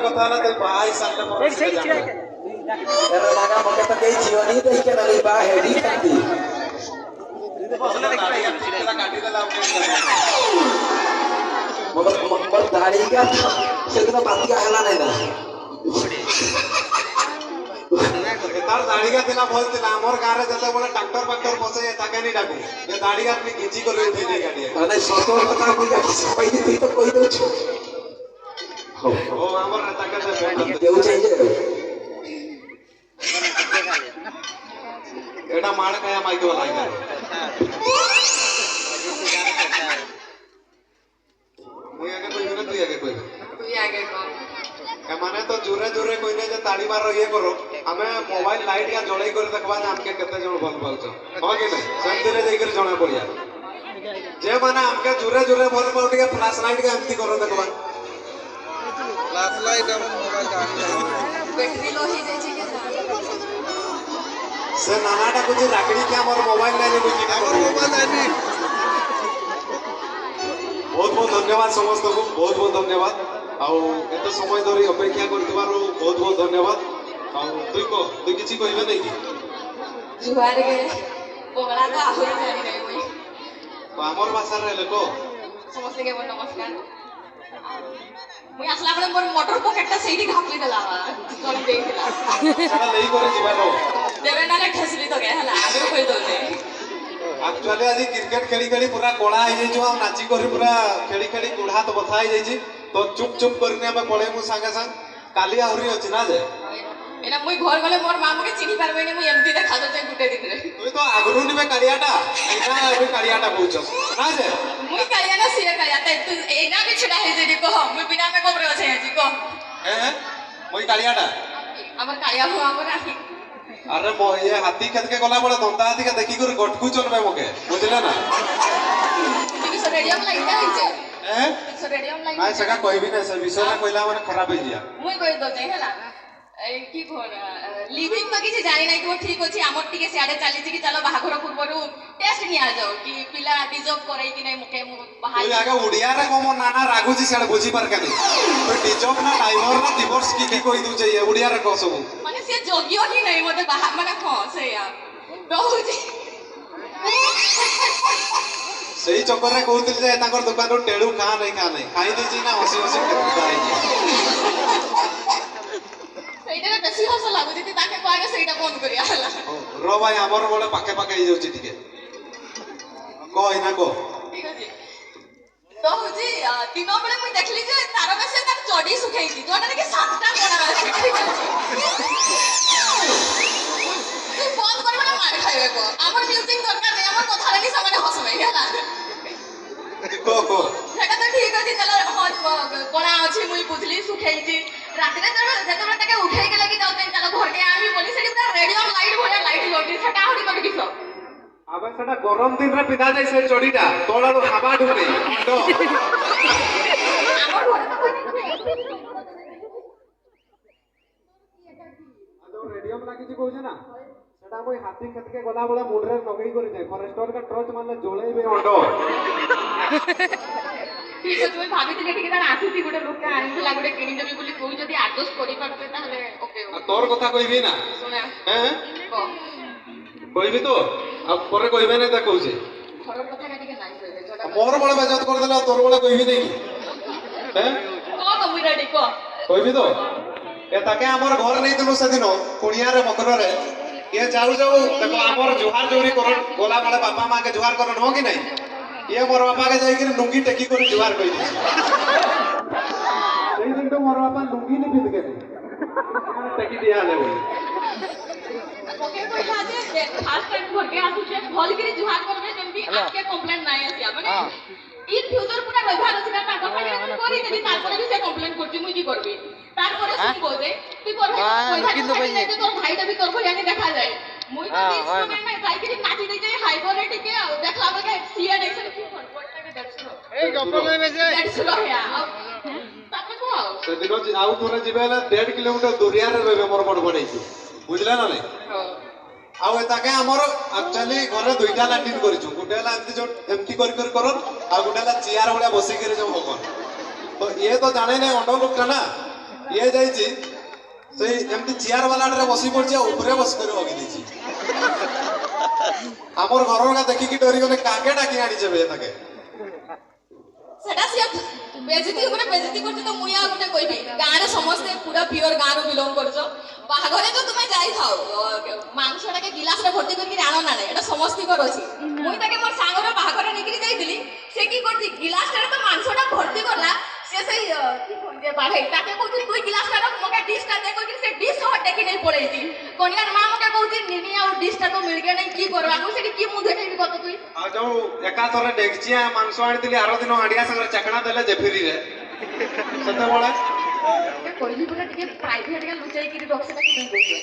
কথা না তুই ভাই সাথে মনে সেই ছিড়া এর লাগা মকে তো কেই জিওনি দেই কেন রে বা হেডি কাটি বসলে দেখি কাটি দিলাম মগর দাড়ি কা সেগুলো বাতিকা হেলা নাই না তার দাড়িগা দিলা বলছিল আমার গারে যেতে বলে ডাক্তার ফাক্তার বসে তাকে নি ডাকু এ দাড়িগা আপনি গিজি করে উঠে দিয়ে গাড়ি মানে সতর কথা কই যাচ্ছিস কই তুই তো কই দউছ ও আমার তাকে কেউ চাইছে এটা মার খায়া মাইকে বলাই না মুই আগে কইবি না তুই আগে কইবি তুই আগে কর মানে তো জোরে জোরে কইনে যে তাড়ি মারো ইয়ে করো আমি মোবাইল লাইট या জলাই করে দেখবা যে আমকে কেতে জন ভাল পাউছ হয় কি নাই সেমতিরে যাই করে জଣା পড়িয়া যে মানে আমকে জোরে জোরে ভাল পাউ টিকে ফ্ল্যাশ লাইট কে এমতি করো দেখবা ফ্ল্যাশ লাইট এবং মোবাইল গাড়ি ব্যাটারি লো হই যাইছে কে সে নানাটা কুছি রাগড়ি কে আমার মোবাইল লাইনে বুঝি না আমার মোবাইল আইনি বহুত বহুত ধন্যবাদ সমস্তকে বহুত বহুত ধন্যবাদ ଆଉ ଏତେ ସମୟ ଧରି ଅପେକ୍ଷା କରିଥିବାରୁ ବହୁତ ବହୁତ ଧନ୍ୟବାଦ ଆଉ ତୁଇ କିଛି କହିବେ ନାଇଁ କି जुहार गे बोगला तो आहुरी जानी नहीं कोई ତ ଆମର ଭାଷାରେ ହେଲେ କହ समस्त के बोल नमस्कार मुई असला बळे मोर मोटर पॉकेटटा सेठी घापली देला कॉल देइला ସେଟା ନେଇ କରି ଯିବାର देवे नाले ठसली तो गे हला आगे कोई दोले ଆକ୍ଚୁଆଲି ଆଜି କ୍ରିକେଟ ଖେଳି ଖେଳି ପୁରା କଳା ହେଇଯାଇଛୁ ଆଉ ନାଚି କରି ପୁରା ଖେଳି ଖେଳି ଗୋଡ଼ ହାତ ବଥା ହେଇଯାଇଛି ତ ଚୁପ୍ ଚୁପ୍ କରିନି ଆମେ ପଳେଇବୁ ସାଙ୍ଗେ ସାଙ୍ଗେ କାଲି ଆହୁରି ଅଛି ନା ଯେ एना मुई घर गले मोर मामा के चिन्ही पारबे नहीं मुई एमती देखा दते गुटे दिन रे তুই তো আগুরু নিবে কালিয়াটা এটা ଏବେ কালিয়াটা কହୁଛ না যে मुई कालिया ना सिया कालिया तू एना भी छुड़ा है जे को मुई बिना में कोबरे আছে আজি को হ্যাঁ মই কালিয়াটা আমার কালিয়া হো আমার আহি আরে ইয়ে হাতি খেতকে গলা বলে দন্তা হাতিকে দেখি করে গটকু চলবে মোকে বুঝলে না তুমি সো রেডিয়াম লাইট হইছে হ্যাঁ সো রেডিয়াম লাইট নাই সেটা কইবি না সে বিষয়টা কইলা মানে খারাপ হই জিয়া মুই কই দো যাই হেলা এই কি ঘর লিভিং তো কিছু জানি নাই তো ঠিক আছে আমার টিকে সিয়াড়ে চালিছি কি চলো বাহাঘর পূর্বরু টেস্ট নিয়া যাও কি পিলা ডিজব করাই কি নাই মুকে বাহাই তুই আগে উড়িয়ারে কম নানা রাগুছি সেটা বুঝি পার কেন তুই ডিজব না ডাইভর না ডিভোর্স কি কই দুছে উড়িয়ারে কহ সব মানে সে যোগ্য কি নাই মতে বাহা মানে খ সেয়া রহুজি সেই চক্করে কହୁଥିଲି যে ତାଙ୍କର ଦୋକାନରୁ ଟେଳୁ ଖା ନାହିଁ ଖାଇ ଦେଇଛି ନା ହସି ହସି ସେଇଟାରେ ବେଶୀ ହସ ଲାଗୁଛି ତାକେ କହିବେ ସେଇଟା ବନ୍ଦ କରିବା ହେଲା ର ଭାଇ ଆମର ବଳେ ପାଖେ ପାଖେ ହେଇଯାଉଛି ଟିକେ କହ ନା କହ ঠিক আছে তো হচ্ছে দিন বেলে মুই দেখলি যে তার কাছে তার চডি শুকাইছি যোটা নাকি 7টা কোণা আছে ঠিক আছে তুই বন্ধ করবে না মার খাইবে গো আমার মিউজিক দরকার নেই আমার কথা রানি সামনে হসবে হেলা কহ সেটা তো ঠিক আছে চলো কোণা আছে মুই বুঝলি শুকাইছি রাতে যেতবে তাকে উঠাই গেলে কি যাওতেন চলো ঘরকে আমি বলি সেটি পুরা রেডিও লাইট ভরা লাইট জ্বলছে সেটা আহুরি করে কিস আবে সেটা গরম দিনরে পিধা যায় সে চড়িটা তোলার হাবা ঢুকে আমার ঘরে তো ରେଡିୟମ ଲାଗିଛି କହୁଛେ ନା ସେଟା ମୁଇଁ ହାତୀ କ୍ଷେତକେ ଗଲା ବେଳେ ମୁଣ୍ଡରେ ଲଗେଇ କରି ଯାଏ ଫରେଷ୍ଟର କା ଟର୍ଚ ମାରଲେ ଜଳେଇବେ ଅଣ୍ଡ ঠিক আছে মুই ভাবিଥିଲି ঠিক আছে আসুছি গোটে লোকটা আনিଥିଲା গোটে কিনিদেবি বলি তুই যদি আডজস্ট করি পারতে তাহলে ওকে আর তোর কথা কইবি না শুনে হ্যাঁ ক কইবি তো আর পরে কইবে না তা কହୁଛେ ঘরের কথা ଟିକେ নাই কইবে যেটা মোর বলে বেজত করে দেলা তোর বলে কইবি নাকি হ্যাঁ ক মুই রেডি ক কইবি তো এ তাকে আমার ঘর নেই দিলু সেদিন কুড়িয়ারে মকରରେ ইয়ে যাও যাও দেখো আমার জুহার জৌরি করন গোলা বলে বাপা মাকে জুহার করন হো কি নাই ইয়ে মোর বাপাকে যাইকি লুঙ্গি টেকি করে জুহার কই দিছে সেই দিন তো মোর বাপা লুঙ্গি নি পিঁধ গেছে টেকি দিয়া হলে বলি ওকে কইলা যে ফার্স্ট টাইম ঘরকে আসুছে ভাল করে জুহার করবে যেমনি আজকে কমপ্লেন নাই আসিয়া মানে ইন ফিউচার পুরা ব্যবহার আছে না তারপর সাথে করি দেবি তারপরে বি সে কমপ্লেন করছি মুই কি করবি তারপরে শুনবো যে তুই করবি কিন্তু তোর ভাইটা ভি তোর ভাইয়াকে দেখা যায় মুই তো ইনস্ট্রুমেন্ট নাই তাই কি নাচি দিতে হাইবোরে টিকে দেখলা আমাকে সিয়া নেইছে কি করব ওটাকে দেখছো এই ডক্টর লইবে যে দেখছো হ্যা তারপরে কো সেদিন আউ তোরে ଯିବେ ହେଲେ 1.5 କିଲୋମିଟର ଦୂରିଆରେ ରହିବେ ମୋର ବଡ ବଡେଇଛି ବୁଝିଲେ ନା ନାଇଁ ଆଉ ଏତାକେ ଆମର ଆକ୍ଚୁଆଲି ଘରେ ଦୁଇଟା ଲାଟ୍ରିନ୍ କରିଛୁ ଗୋଟେ ହେଲା ଏମିତି ଯୋଉ ଏମିତି କରି କରି କରନ୍ ଆଉ ଗୋଟେ ହେଲା ଚିଆର ଭଳିଆ ବସିକିରି ଯୋଉ ହକନ୍ ତ ଇଏ ତ ଜାଣେ ନାଇଁ ଅଣ୍ଡ ଲୋକଟା ନା ଇଏ ଯାଇଛି ସେଇ ଏମିତି ଚେୟାର ବାଲାଟାରେ ବସି ପଡିଛି ଆଉ ଉପରେ ବସି କରି ହଗି ଦେଇଛି ଆମର ଘରର ଦେଖିକି ଡରିଗଲେ କାକେ ଡାକି ଆଣିଛେ ବେ ତାକେ সেটা সে বেজতি উপরে বেজতি করছে তো মুই আর গোটে কইবি গাঁরে সমস্তে পুরা পিওর গাঁরু বিলং করছো বাহাঘরে তো তুমি যাই থাও মাংসটাকে গিলাসরে ভর্তি করি আনো না এটা সমস্তিকর আছে মুই তাকে মোর সাঙ্গর বাহাঘরে নিকরি যাইছিলি সে কি করছি গিলাসটারে তো মাংসটা ভর্তি করলা সে সেই কি কইছে বাড়াই তাকে কইছি তুই গিলাসটা মকে ডিশটা দে কইছি সে ডিশ সহ টেকি নেই পড়েছি কনিয়ার মা মকে কইছি নিনি আর ডিশটা তো মিলগে নাই কি করবা কই সেটি কি মুখ দেখাইবি কত তুই ଆଉ ଯୋଉ ଏକା ଥରେ ଡେକଚିଆ ମାଂସ ଆଣିଥିଲି ଆର ଦିନ ହାଣ୍ଡିଆ ସାଙ୍ଗରେ ଚାକଣା ଦେଲେ ଜେଫିରିରେ ସେତେବେଳେ କହିଲି ପୁରା ଟିକେ ପ୍ରାଇଭେଟ କେ ଲୁଚାଇକିରି ରଖସେଟା କି କହୁଛି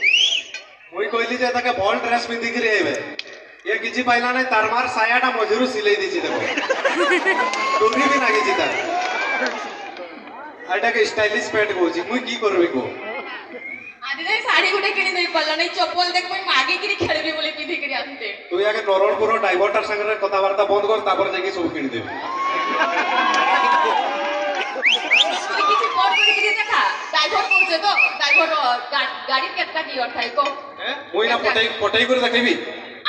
ମୁଇଁ କହିଲି ଯେ ତାକେ ଭଲ ଡ୍ରେସ ପିନ୍ଧିକିରି ଆଇବେ ଇଏ କିଛି ପାଇଲା ନାହିଁ ତାର ମାର ସାୟାଟା ମଝିରୁ ସିଲେଇ ଦେଇଛି ଦେଖ ଟୁନି ବି ଲାଗିଛି ତାର ଏଟାକେ ଷ୍ଟାଇଲିଶ ପ୍ୟାଣ୍ଟ କହୁଛି ମୁଇଁ କି କରିବି କହ ଆଜି ଯାଇ ଶାଢୀ ଗୋଟେ କିଣି ଦେଇ ପାରିଲ ନାହିଁ ଚପଲ ଦେଖ ମୁଇଁ ମାଗିକିରି ଖେଳିବି ବୋଲି ପିନ୍ଧିକିରି ଆସୁଛେ তুই আগে নরণপুর ড্রাইভরটার সঙ্গে কথাবার্তা বন্ধ কর তারপর যাই সব কিনে দেবি তুই কিছু কর করিকিরি দেখা ড্রাইভর কইছে তো ড্রাইভর গাড়ি কেতটা গিয়র থাই কো মুই না পটাই পটাই করে দেখাইবি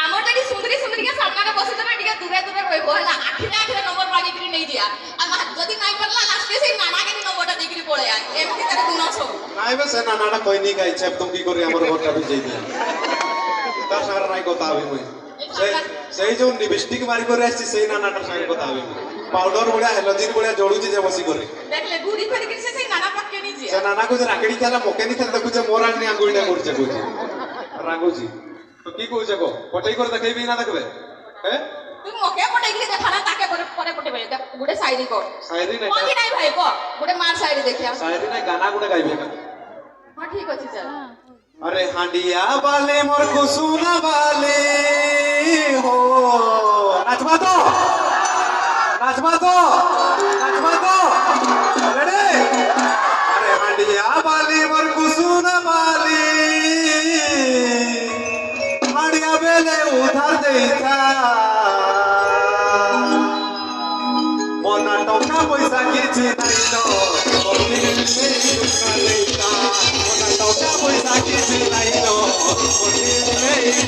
আমার লাগি সুন্দরী সুন্দরী কে সামনে বসে তো না টিকে দূরে দূরে রইব হলা আখিরে আখিরে নম্বর মাগিকিরি নেই দিয়া আর যদি নাই পারলা লাস্টে সেই নানাকে নম্বরটা দেখিরি পড়ে আয় এমনি তারে গুণ সব নাই বে সে নানাটা কই নি গাই চেপ তুমি কি করি আমার ঘরটা ভিজাই দিয়া তার সঙ্গে নাই কথা হবি মুই সেই যে লিপস্টিক মারি করে আসছি সেই নানাটার সঙ্গে কথা হবি পাউডার ভଳିଆ হেলদিন ভଳିଆ জড়ুଛି যে বসি করে দেখলে ঘুরি ফেরি করে সেই নানা পাকে নি সে জিয়া নানা কইছে রাকেড়ি খেলা মকে নি খেলা দেখুছে মোর আনি আঙ্গুলিটা করছে কইছে রাগুছি তো কি কইছে গো পটাই করে দেখাইবি না দেখবে হ্যাঁ তুই মকে পটাইকিরি দেখা না তাকে পরে পরে পটাইবে গুড়ে সাইরি কর সাইরি নাই কোন নাই ভাই কো গুড়ে মার সাইরি দেখিয়া সাইরি নাই গানা গুড়ে গাইবে না হ্যাঁ ঠিক আছে চল अरे हांडिया वाले मोर कुसुना वाले हो नाचवा तो रेडी अरे हांडिया वाले मोर कुसुना वाले हांडिया बेले उधार देता मोना टोका पैसा किछि नाही नो मोती मेरी दुखा लेता मोना टोका पैसा किछि नाही नो मोती मेरी